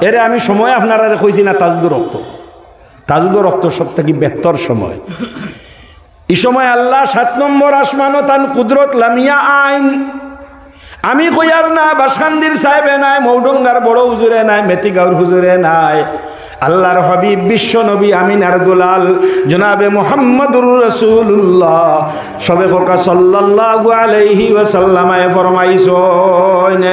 এরে আমি সময় আপনারা কইছি না তাজুদ রক্ত সব থেকে বেহতর সময়। এই সময় আল্লাহ 7 নম্বর আসমানও তান কুদরত লামিয়া আইন। আমি কইয়ার না, বাসখান্দির সাহেবে নাই, মৌডঙ্গার বড় হুজুরে নাই, মেতিগাঁওর হুজুরে নাই, আল্লাহর হাবিব বিশ্ব নবী আমিনার দুলাল জনাবে মুহাম্মদুর রাসূলুল্লাহ সবে কোকা সাল্লাল্লাহু আলাইহি ওয়াসাল্লামায় ফরমাইছেন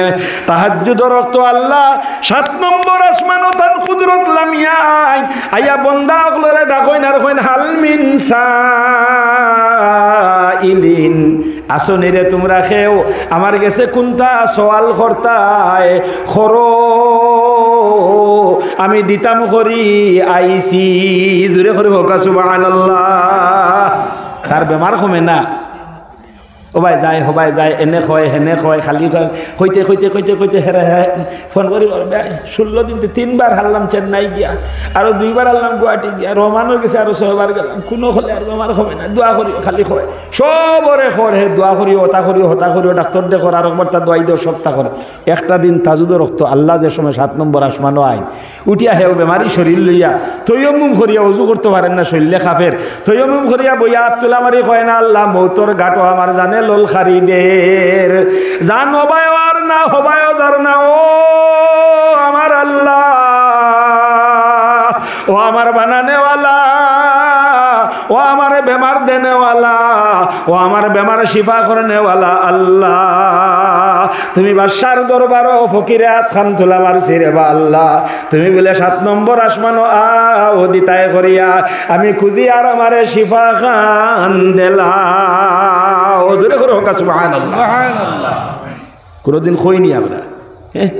তাহাজ্জুদের রক্ত আল্লাহ 7 নম্বর আসমানও তান কুদরত লামিয়া আইন। আইয়া বান্দা গুলোরে ডাকইন আর কইন হাল মিন সাইলিন, আসনি রে তোমরা খেও, আমার কাছে কোনটা সওয়াল করতায় খরো, আমি দিতাম করি আইসি। জোরে করে হোক সুবহানাল্লাহ। তার বেমার কমে না, ওবাই যায় এনে কয় হেনে কয়, খালি কইতে হেরা ফোন করি 16 দিন 3বার হারলাম চেন্নাই গিয়া, আরো 2বার হারলাম গুয়াহাটি গিয়া, রহমানের কাছে আরো 6বার গেলাম, কোনো হলে আর বেমার কমে না। দোয়া করি খালি কয় সবরে কর হে দোয়া করিও, হতা করিও, ডাক্তার দেখো আর একবার তা দোয়াই দেও, সপ্তাহ কর। একটা দিন তাজুদের রক্ত আল্লাহ যে সময় 7 নম্বর আসমানও আইন উঠিয়া হেও বেমারি শরীর লইয়া তৈয়মুম করিয়া, উজু করতে পারেন না শরীরে কাফের, তৈয়মুম করিয়া বইয়া আত্তুলা মারি কয় না আল্লাহ মৌতর ঘাটো আমার জানে লোল খারিদের, জান হবায় আর না হবায় যার না, ও আমার আল্লাহ, ও আমার বানানেওয়ালা, ও আমার বেমার দেনেওয়ালা, ও আমার বেমার শিফা করনেওয়ালা আল্লাহ, তুমি বাদশার দরবার ফকিরে হাত খান তোলা মারছি রে বা আল্লাহ, তুমি বলে 7 নম্বর আসমানো ও দিতায় করিয়া আমি খুঁজি আর আমারে শিফা খান দেলা। জোরে করে হোক সুবহানাল্লাহ। কোনোদিন খইনি আমরা, হ্যাঁ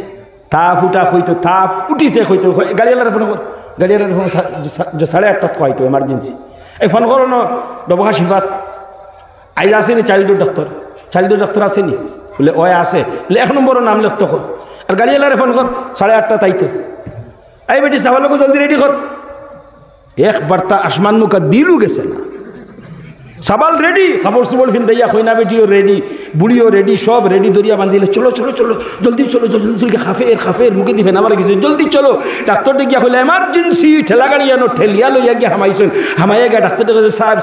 তাপ উঠা হইতো, তাপ উঠিছে হইতো, গাড়িওয়ালার ফোন কর, গাড়িওয়ালার ফোন 8:30 হয়তো এমার্জেন্সি, এই ফোন করো না ডবহা শিফাত আইজ আসেনি, চাইল্ডহুড ডাক্তার আসেনি, বলে ওয় আছে, বলে 1 নম্বরের নাম লিখতে কর, আর গাড়িওয়ালারে ফোন কর 8:30 তাইতো, এই বেটি সাবালকে জলদি রেডি কর। একবার তা আসমান মুখা দিলু গেছে না, সাবাল রেডি, খাবার সুবল ফিন দিয়া খইনা বেটিও রেডি, বুড়িও রেডি, সব রেডি দরিয়া বান্ধিলে চলো জলদি খাফের মুখে দিবেন আমার কিছু, জলদি চলো। ডাক্তার গিয়া হইলে এমার্জেন্সি, ঠেলা গাড়ি আনো, ঠেলিয়া লইয়া গিয়া হামাইছেন, হামাইয়া গিয়া ডাক্তার কাছে সাহেব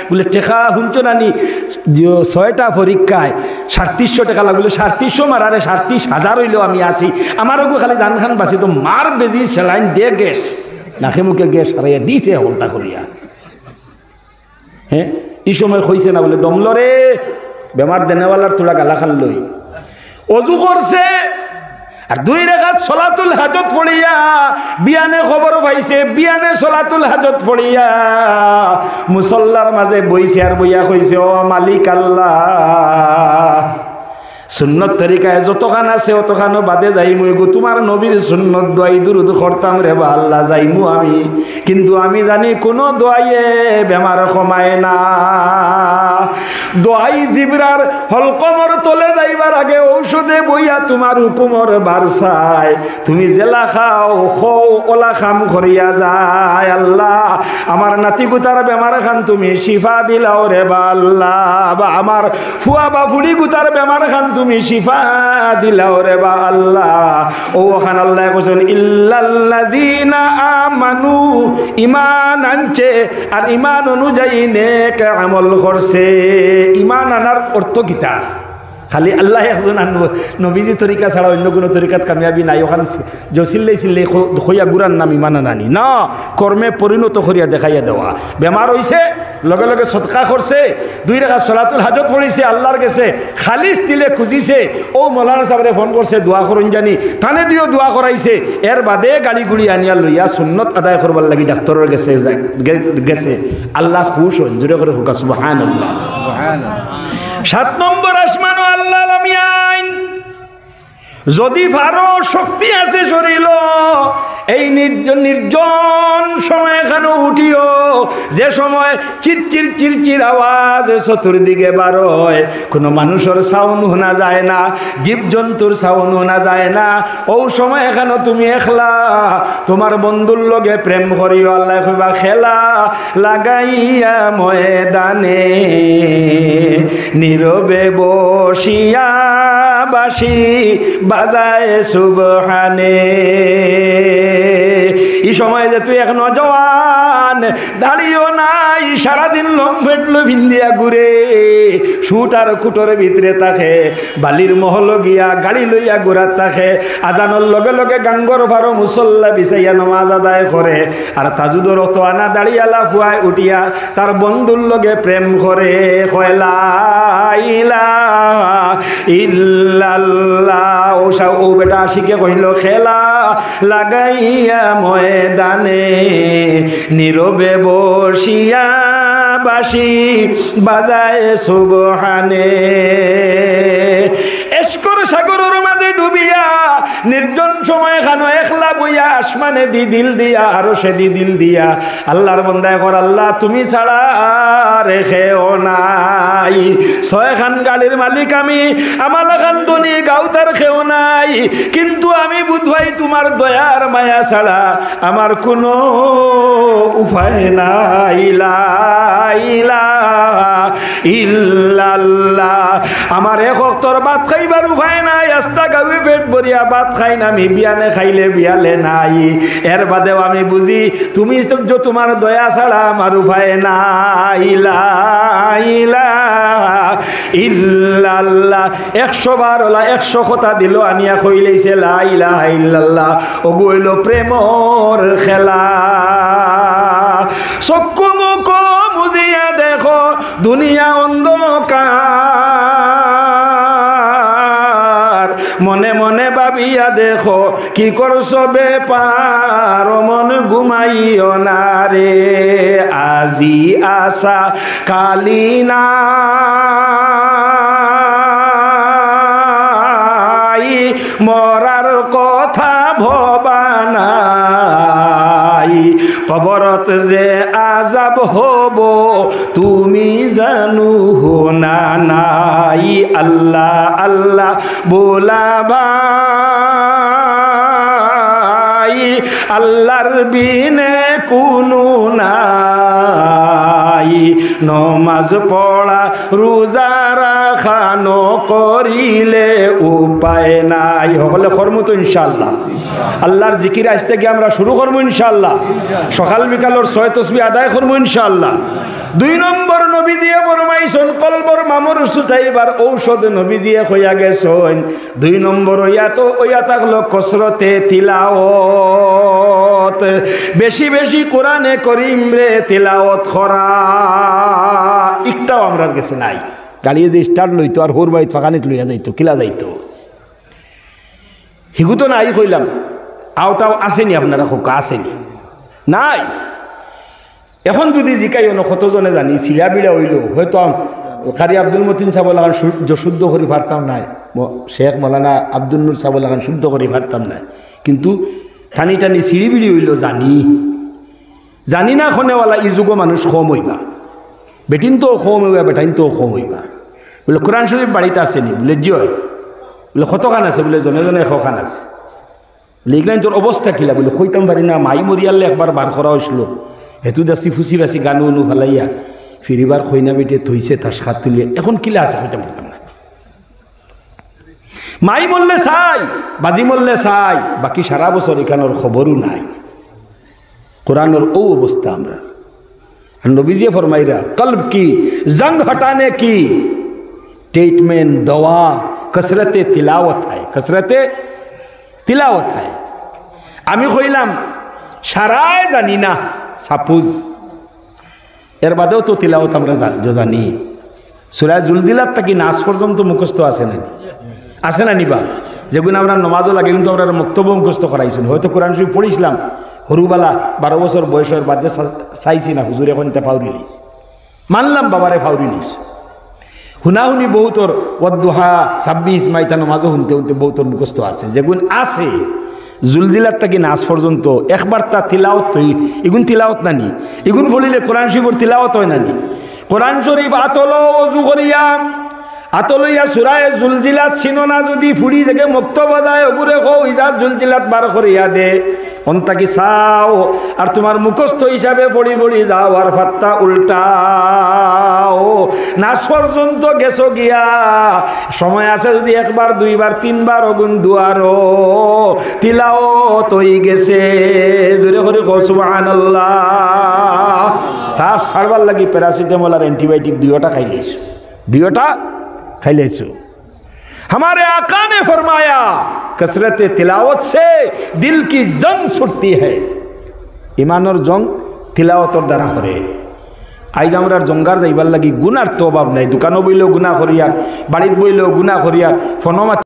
বলে টেকা শুনছো নানি, 6টা পরীক্ষায় 350 টাকা লাগলে 350 মারারে 37,000 হইলেও আমি আছি, আমারও খালি জান খান বাঁচি তো মার বেজি সেলাইন দিয়ে গ্যাস নাকে মুখে গ্যাস হারাইয়া দিছে হলতা করিয়া। হ্যাঁ এই সময় হইছে না বলে দমল রে, বেমার দেনেওয়ালার তোলা গালা খান লই অজু করছে, আর 2 রাকাত সলাতুল হাজত পড়িয়া বিয়ানে খবর পাইছে, বিয়ানে সলাতুল হাজত পড়িয়া মুসল্লার মাঝে বইছে, আর বইয়া কইছে ও মালিক আল্লাহ, সুন্নত তরিকায় যতখান আছে অতখানো বাদে যাইমু গো, তোমার নবীর সুন্নত দোয়াই দুরুদ করতাম রে বা আল্লাহ যাইমু আমি, কিন্তু আমি জানি কোনো দোয়াইয়ে বেমার কমায় না। দোয়াই জিবরার হলকমর তলে যাইবার আগে ঔষধে বইয়া তোমার হুকুমর বারসায়, তুমি জেলা খাও খৌ ওলা খাম করিয়া যায় আল্লাহ, আমার নাতিগুতার বেমার খান তুমি শিফা দিলাও রে বা আল্লাহ, বা আমার ফুয়া বা ফুড়ি গুতার বেমার খান তুমি শিফা দিলাও রে বা আল্লাহ। ও ওখান আল্লাহ কোন ইল্লাল্লাযিনা আমানু, ঈমান আনছে আর ঈমান অনুযায়ী নেক আমল করছে। ঈমান আনার অর্থ কিতা? খালি আল্লাহ একজন আনব, নবীজি তরিকা ছাড়া অন্য কোনো তরিকাত কামিয়াবি নাই। ওখানে চিল্লাই খইয়া গুড়ার নাম ইমান আনানি না, কর্মে পরিণত করিয়া দেখাইয়া দেওয়া। বেমার হইছে লগে লগে সদকা করছে, 2 রাকাত সলাতুল হাজত পড়িছে, আল্লাহর গেছে খালিস দিলে খুঁজিছে, ও মৌলানা সাহেবরে ফোন করছে দোয়া করুন জানি, থানে দিও দোয়া করাইছে, এর বাদে গাড়ি গুড়ি আনিয়া লইয়া সুন্নত আদায় করবার লাগি ডাক্তারের গেছে। আল্লাহ খুশ হন, জোরে করে হুকা সুবহানাল্লাহ। 7 নম্বর আসমান আল্লাহ লামিয়াইন, যদি ভারো শক্তি আছে শরীর, এই নির্জন সময় এখানে উঠিও, যে সময় চিরচির আওয়াজ চতুর্দিকে বার হয়, কোনো মানুষের সাউন্ড শোনা যায় না, জীবজন্তুর সাউন্ড শোনা যায় না, ও সময় এখানে তুমি একলা তোমার বন্ধুর লগে প্রেম করিও। আল্লাহ কইবা খেলা লাগাইয়া ময়দানে নীরবে বসিয়া বাঁশি বাজায় সুবহানে, সময় যে তুই এক নজওয়ান, দাড়িও নাই, সারাদিন লং ফেটলো ভিন্দিয়া ঘুরে, শুটার কুটোর ভিতরে থাকে, বালির মহল গিয়া গাড়ি লইয়া ঘুরাত থাকে, আজানোর লগে লগে গাঙ্গর ভারো মুসল্লা বিছাইয়া নমাজ আদায় করে, আর তাজুদর অত আনা দাড়িয়ালা ফুয়ায় উঠিয়া তার বন্ধুর লগে প্রেম করে, কয় লা ইলাহা ইল্লাল্লাহ। ও বেটা শিখে কহিল, খেলা লাগাইয়া ময়দানে নীরবে বসিয়া বাঁশি বাজায় সুবহানে। এসকর সাগরের মাঝে ডুবিয়া নির্জন সময় খানো একলা বইয়া আসমানে দি দিল দিয়া আরো সে দি দিল দিয়া আল্লাহর বন্দায় কর, আল্লাহ তুমি ছাড়া রেখেও নাই। 6 খান গাড়ির মালিক আমি, আমার খান ধনী গাউতার খেও নাই, কিন্তু আমি বুঝবাই তোমার দয়ার মায়া ছাড়া আমার কোনো উপায় নাই। লা ইলাহা ইল্লাল্লাহ। আমার এক অক্তর ভাত খাইবার উপায় নাই, আস্তা গাউয়ে পেট ভরিয়া ভাত খাই না আমি, বিয়ানে খাইলে বিয়ালে নাই। এর বাদেও আমি বুঝি তুমি তোমার দয়া ছাড়া আমার উপায় নাই। লা ইলাহা ইল্লাল্লাহ। 100 বার ওলা 100 কথা দিল আনিয়া কইলেইছে লা ইলাহা ইল্লাল্লাহ। ওগো হইল প্রেমর খেলা। চক্ষু মুখ মুজিয়া দেখো দুনিয়া অন্ধকার, মনে মনে ভাবিয়া দেখো কি করছো বেপার, মন ঘুমাইও না রে। আজি আশা কালি নাই, মরার কথা ভবা নাই, কবরত যে আজাব হব তুমি জানু না নাই। আল্লাহ আল্লাহ বোলা ভাই, আল্লাহর বিনে কোনো নাই। নমাজ পড়া রোজা রাখা করিলে উপায় নাই। সকলে করবো তো ইনশাআল্লাহ। আল্লাহর জিকির আজ থেকে আমরা শুরু করবো ইনশাআল্লাহ। সকাল বিকালের 6 তসবিহ আদায় করবো ইনশাআল্লাহ। 2 নম্বর নবীজিয়ে ফরমাইছেন কলবর মামুর সুতাইবার ঔষধ নবীজিয়ে কইয়া গেছেন। 2 নম্বর ওয়া থাকলো কসরতে তিলাওয়াত, বেশি বেশি কোরআনে করিম রে তিলাওয়াত করা। একটাও আমরার কাছে নাই। গাড়িয়ে যে স্টার্ট লইতো আর হোর বাইত ফাঁকানিত লইয়া যাইতো, কিলা যাইতো, হিগু তো নাই কইলাম। আওটাও আসেনি আপনারা, খোকা আসেনি নাই। এখন যদি জিকাই অন কতজনে জানি চিড়া বিড়া হইল, হয়তো কারি আব্দুল মতিন চাব লাগান শুদ্ধ করি পারতাম নাই, শেখ মৌলানা আব্দুল নূর চাব লাগান শুদ্ধ করি পারতাম নাই, কিন্তু টানি টানি চিড়ি বিড়ি হইল জানি না খনেওয়ালা ই যুগ মানুষ কম হইবা, বেটিন তো কম হইবা, বেটাইন তো কম হইবা। বলে কোরআন শরীফ বাড়িতে আসেনি, বলে জিয়, বলে কতখান আছে, বলে জনে জনে এশখান আছে। বলে এগুলান তোর অবস্থা কিলা, বলে কইতাম পারি না, মাই মরিয়ালে একবার বার করা হয়েছিল, হেতু দেখছি ফুসি বাসি গানু অনু ফালাইয়া ফিরিবার খৈনা বেটে থইছে তার সাত তুলিয়া, এখন কিলা আছে কইতাম পারতাম না। মাই বললে চাই, বাজি মরলে চাই, বাকি সারা বছর এখানোর খবরও নাই। কোরআনের ও অবস্থা আমরা। আর নবীজিয়ে ফরমাইরা কলব কি জंग हटाने की ट्रीटमेंट दवा कसरते तिलावत है, कसरते तिलावत है। আমি কইলাম সারাই জানি না, সাপোজ এর বাদেও তো তিলাওয়াত আমরা জানি। সূরা জুলজিলাত থেকে নাস পর্যন্ত মুখস্থ আছে না নিবা, যেগুলো আমরা নমাজও লাগে, কিন্তু আমরা বক্তব্য মুখস্থ করাইছেন। হয়তো কোরআন শরীফ পড়িছিলাম হরুবালা 12 বছর বয়সের বাদে চাইছি না, হুজুর এখন তে ফাউরি লিস, মানলাম বাবারে ফাউরি লিস। হুনাহুনি বহুতর ওয়াদ্দুহা 26 মাইতা নমাজও শুনতে শুনতে বহুতর মুখস্থ আছে, যেগুন আছে জুলজিলার থেকে নাচ পর্যন্ত একবার তা তিলাওত তৈ, এগুন তিলাওত নানি, এগুন বলিলে কোরআন শরীফের তিলাওত হয় নানি। কোরআন শরীফ আতলো ওযু করিয়া আতলইয়া সুরায় জুলজিলাত ছিনো না যদি ফুড়ি থেকে মুক্ত বাজায় ওগুরে খো ইজাত জুলজিলাত বার করিয়া দে অন্তাকি চাও আর তোমার মুখস্থ হিসাবে পড়ি পড়ি যাও আর ফাত্তা উল্টাও নাচ পর্যন্ত গেছো গিয়া সময় আছে যদি একবার দুইবার তিনবার অগুন দুয়ারো তিলাও তৈ গেছে জোরে করে কও সুবহানাল্লাহ। তাপ ছাড়বার লাগি প্যারাসিটামল আর অ্যান্টিবায়োটিক দুইটা খাইলেছো दुयोटा खाई लेसु। हमारे आका ने फरमाया कसरत तिलावत से दिल की जंग छुटती है। ईमान और जंग तिलावत और द्वारा करे। आइज आमरा जंगार जाइबार लगी गुनार तो अभाव नहीं। दुकानों बইলেও गुना करियार, बाड़ीत बইলেও गुना करियार, फोनो